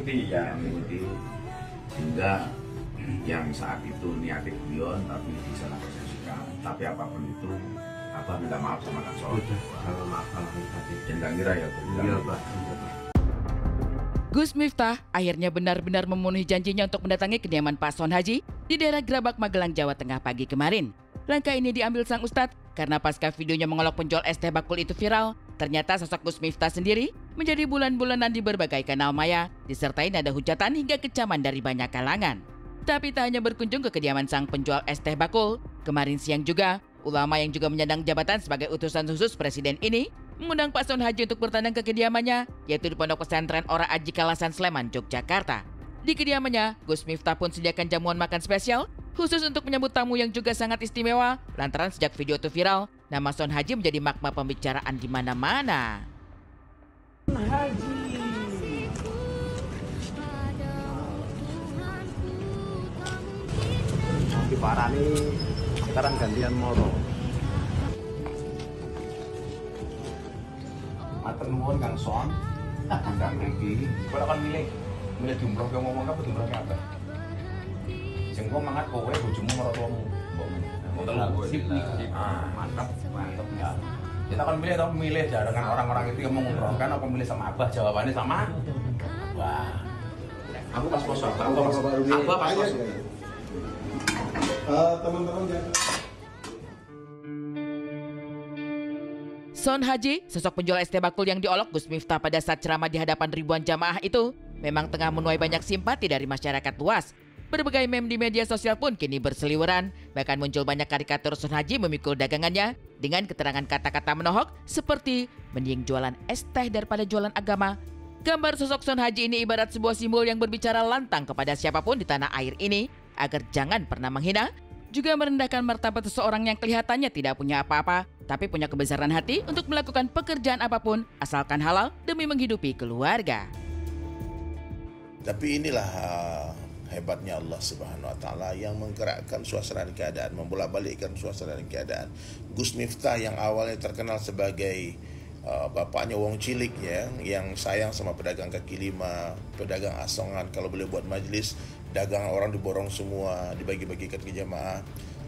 mengikuti sehingga yang saat itu niatnya guyon tapi disalah persepsikan. Tapi apapun itu, Abah minta maaf sama Kang Son. Kalau maaf kalau Dan Kang Gira ya, iya, Pak. Gus Miftah akhirnya benar-benar memenuhi janjinya untuk mendatangi kediaman Pak Son Haji di daerah Grabak, Magelang, Jawa Tengah pagi kemarin. Langkah ini diambil sang ustadz karena pasca videonya mengolok penjual es teh bakul itu viral, ternyata sosok Gus Miftah sendiri menjadi bulan-bulanan di berbagai kanal maya, disertai nada hujatan hingga kecaman dari banyak kalangan. Tapi tak hanya berkunjung ke kediaman sang penjual es teh bakul, kemarin siang juga, ulama yang juga menyandang jabatan sebagai utusan khusus presiden ini mengundang Pak Son Haji untuk bertandang ke kediamannya, yaitu di Pondok Pesantren Ora Aji Kalasan Sleman, Yogyakarta. Di kediamannya, Gus Miftah pun sediakan jamuan makan spesial khusus untuk menyambut tamu yang juga sangat istimewa, lantaran sejak video itu viral, nama Son Haji menjadi magma pembicaraan di mana-mana. Di parah nih, sekarang gantian moro. Matur nuwun Kang Son, undang mriki. Kalau kan milih jumroh yang ngomong apa jumroh apa? Sing gua mangat kowe bojomu maratuamu. Betul lah gue. Mantap ya. Kita kan milih dengan orang-orang itu yang mengumrohkan apa milih sama Abah, jawabannya sama. Wah. Aku pas kosong, Abah pas kosong. Teman-teman jangan. Son Haji, sosok penjual es teh bakul yang diolok Gus Miftah pada saat ceramah di hadapan ribuan jamaah itu, memang tengah menuai banyak simpati dari masyarakat luas. Berbagai meme di media sosial pun kini berseliweran, bahkan muncul banyak karikatur Son Haji memikul dagangannya dengan keterangan kata-kata menohok seperti mending jualan es teh daripada jualan agama. Gambar sosok Son Haji ini ibarat sebuah simbol yang berbicara lantang kepada siapapun di tanah air ini agar jangan pernah menghina, juga merendahkan martabat seseorang yang kelihatannya tidak punya apa-apa, tapi punya kebesaran hati untuk melakukan pekerjaan apapun asalkan halal demi menghidupi keluarga. Tapi inilah hebatnya Allah Subhanahu wa taala yang menggerakkan suasana dan keadaan, membolak-balikkan suasana dan keadaan. Gus Miftah yang awalnya terkenal sebagai bapaknya wong cilik ya, yang sayang sama pedagang kaki lima, pedagang asongan, kalau boleh buat majelis, dagangan orang diborong semua, dibagi-bagikan ke jamaah.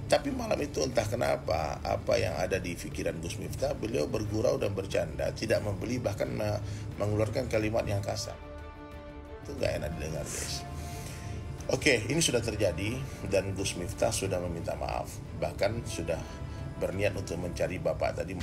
Tapi malam itu entah kenapa, apa yang ada di pikiran Gus Miftah, beliau bergurau dan bercanda, tidak membeli, bahkan mengeluarkan kalimat yang kasar. Itu gak enak didengar guys. Oke, ini sudah terjadi dan Gus Miftah sudah meminta maaf, bahkan sudah berniat untuk mencari bapak tadi.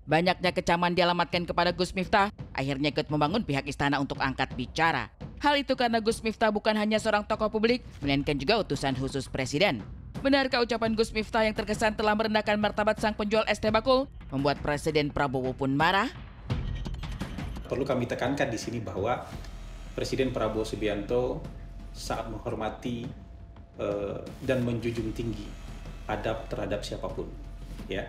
Banyaknya kecaman dialamatkan kepada Gus Miftah, akhirnya ikut membangun pihak istana untuk angkat bicara. Hal itu karena Gus Miftah bukan hanya seorang tokoh publik, melainkan juga utusan khusus presiden. Benarkah ucapan Gus Miftah yang terkesan telah merendahkan martabat sang penjual es teh bakul, membuat Presiden Prabowo pun marah? Perlu kami tekankan di sini bahwa Presiden Prabowo Subianto sangat menghormati dan menjunjung tinggi adab terhadap siapapun, ya,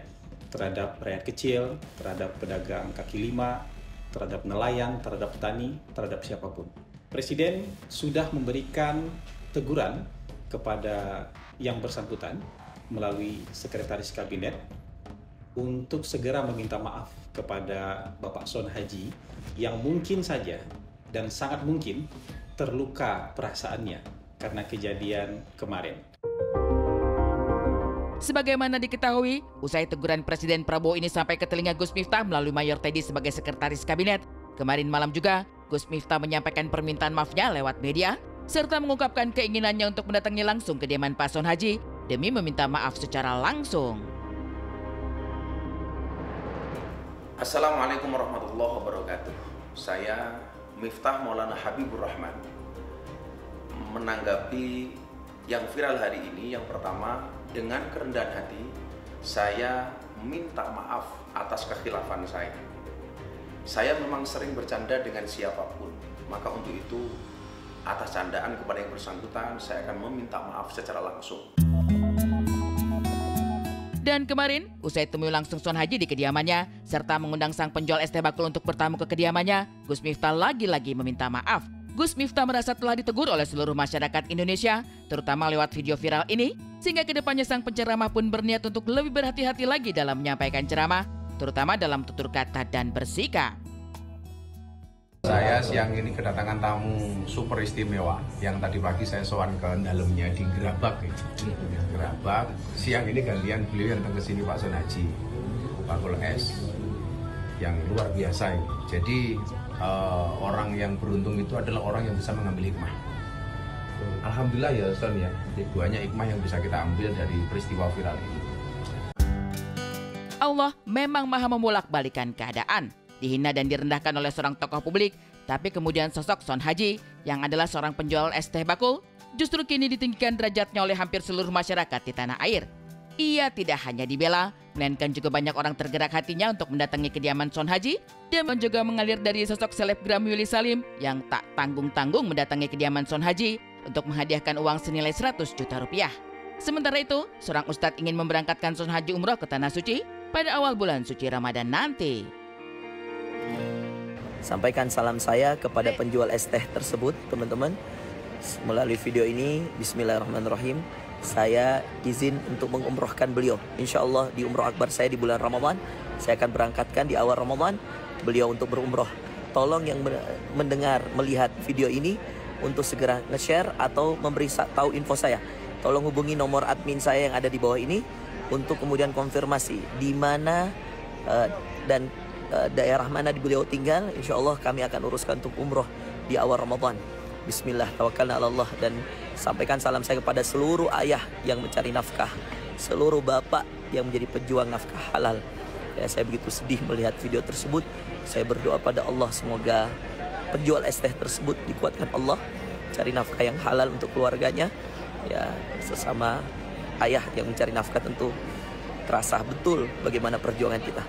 terhadap rakyat kecil, terhadap pedagang kaki lima, terhadap nelayan, terhadap petani, terhadap siapapun. Presiden sudah memberikan teguran kepada yang bersangkutan melalui Sekretaris Kabinet untuk segera meminta maaf kepada Bapak Son Haji yang mungkin saja dan sangat mungkin terluka perasaannya karena kejadian kemarin. Sebagaimana diketahui, usai teguran Presiden Prabowo ini sampai ke telinga Gus Miftah melalui Mayor Teddy sebagai Sekretaris Kabinet, kemarin malam juga Gus Miftah menyampaikan permintaan maafnya lewat media, serta mengungkapkan keinginannya untuk mendatangi langsung kediaman Pak Son Haji demi meminta maaf secara langsung. Assalamualaikum warahmatullahi wabarakatuh. Saya Miftah Maulana Habibur Rahman menanggapi yang viral hari ini. Yang pertama, dengan kerendahan hati saya minta maaf atas kekhilafan saya. Saya memang sering bercanda dengan siapapun, maka untuk itu atas candaan kepada yang bersangkutan saya akan meminta maaf secara langsung. Dan kemarin, usai temui langsung Son Haji di kediamannya, serta mengundang sang penjual es teh bakul untuk bertamu ke kediamannya, Gus Miftah lagi-lagi meminta maaf. Gus Miftah merasa telah ditegur oleh seluruh masyarakat Indonesia, terutama lewat video viral ini, sehingga kedepannya sang penceramah pun berniat untuk lebih berhati-hati lagi dalam menyampaikan ceramah, terutama dalam tutur kata dan bersikap. siang ini kedatangan tamu super istimewa yang tadi pagi saya sowan ke dalamnya di Gerabak ya. Gerabak, siang ini gantian beliau yang datang ke sini Pak Son Haji Bakul S yang luar biasa ini. Jadi orang yang beruntung itu adalah orang yang bisa mengambil hikmah. Alhamdulillah ya Son ya, banyak hikmah yang bisa kita ambil dari peristiwa viral ini. Allah memang maha membolak-balikan keadaan. Dihina dan direndahkan oleh seorang tokoh publik, tapi kemudian sosok Son Haji yang adalah seorang penjual es teh bakul justru kini ditinggikan derajatnya oleh hampir seluruh masyarakat di tanah air. Ia tidak hanya dibela, melainkan juga banyak orang tergerak hatinya untuk mendatangi kediaman Son Haji dan juga mengalir dari sosok selebgram Willy Salim yang tak tanggung-tanggung mendatangi kediaman Son Haji untuk menghadiahkan uang senilai 100 juta rupiah. Sementara itu, seorang ustadz ingin memberangkatkan Son Haji umroh ke Tanah Suci pada awal bulan suci Ramadan nanti. Sampaikan salam saya kepada penjual es teh tersebut, teman-teman. Melalui video ini, bismillahirrahmanirrahim, saya izin untuk mengumrohkan beliau. Insya Allah di umroh akbar saya di bulan Ramadan, saya akan berangkatkan di awal Ramadan beliau untuk berumroh. Tolong yang mendengar, melihat video ini untuk segera nge-share atau memberi tahu info saya. Tolong hubungi nomor admin saya yang ada di bawah ini untuk kemudian konfirmasi di mana dan daerah mana di beliau tinggal. Insya Allah kami akan uruskan untuk umroh di awal Ramadan. Bismillah, tawakkalna ala Allah. Dan sampaikan salam saya kepada seluruh ayah yang mencari nafkah, seluruh bapak yang menjadi pejuang nafkah halal. Ya, saya begitu sedih melihat video tersebut. Saya berdoa pada Allah semoga penjual es teh tersebut dikuatkan Allah, cari nafkah yang halal untuk keluarganya. Ya, sesama ayah yang mencari nafkah tentu terasa betul bagaimana perjuangan kita.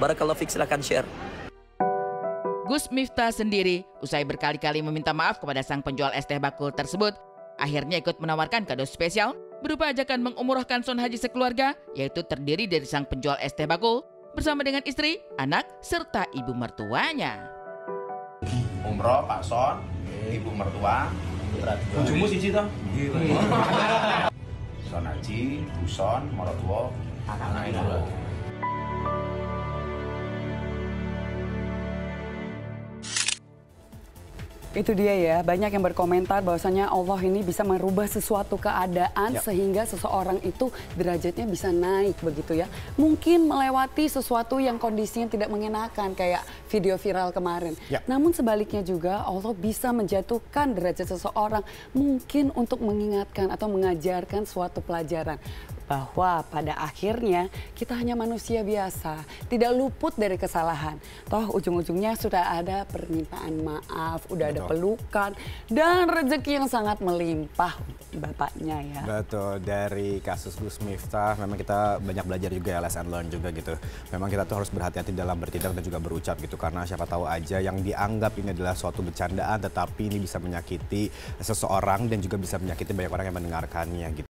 Barakallahu fiik, silakan share. Gus Miftah sendiri usai berkali-kali meminta maaf kepada sang penjual es teh bakul tersebut, akhirnya ikut menawarkan kado spesial berupa ajakan mengumrohkan Son Haji sekeluarga, yaitu terdiri dari sang penjual es teh bakul bersama dengan istri, anak, serta ibu mertuanya. Umroh Pak Son, ibu mertua, bojomu siji toh? Son Haji, Bu Son, mertua, anak itu. Itu dia ya, banyak yang berkomentar bahwasanya Allah ini bisa merubah sesuatu keadaan sehingga seseorang itu derajatnya bisa naik begitu ya. Mungkin melewati sesuatu yang kondisinya tidak mengenakan kayak video viral kemarin. Namun sebaliknya juga Allah bisa menjatuhkan derajat seseorang mungkin untuk mengingatkan atau mengajarkan suatu pelajaran. Bahwa pada akhirnya kita hanya manusia biasa, tidak luput dari kesalahan. Toh ujung-ujungnya sudah ada permintaan maaf, udah ada pelukan, dan rezeki yang sangat melimpah bapaknya ya. Betul, dari kasus Gus Miftah memang kita banyak belajar juga ya, lesson learn juga gitu. Memang kita tuh harus berhati-hati dalam bertindak dan juga berucap gitu, karena siapa tahu aja yang dianggap ini adalah suatu bercandaan tetapi ini bisa menyakiti seseorang dan juga bisa menyakiti banyak orang yang mendengarkannya gitu.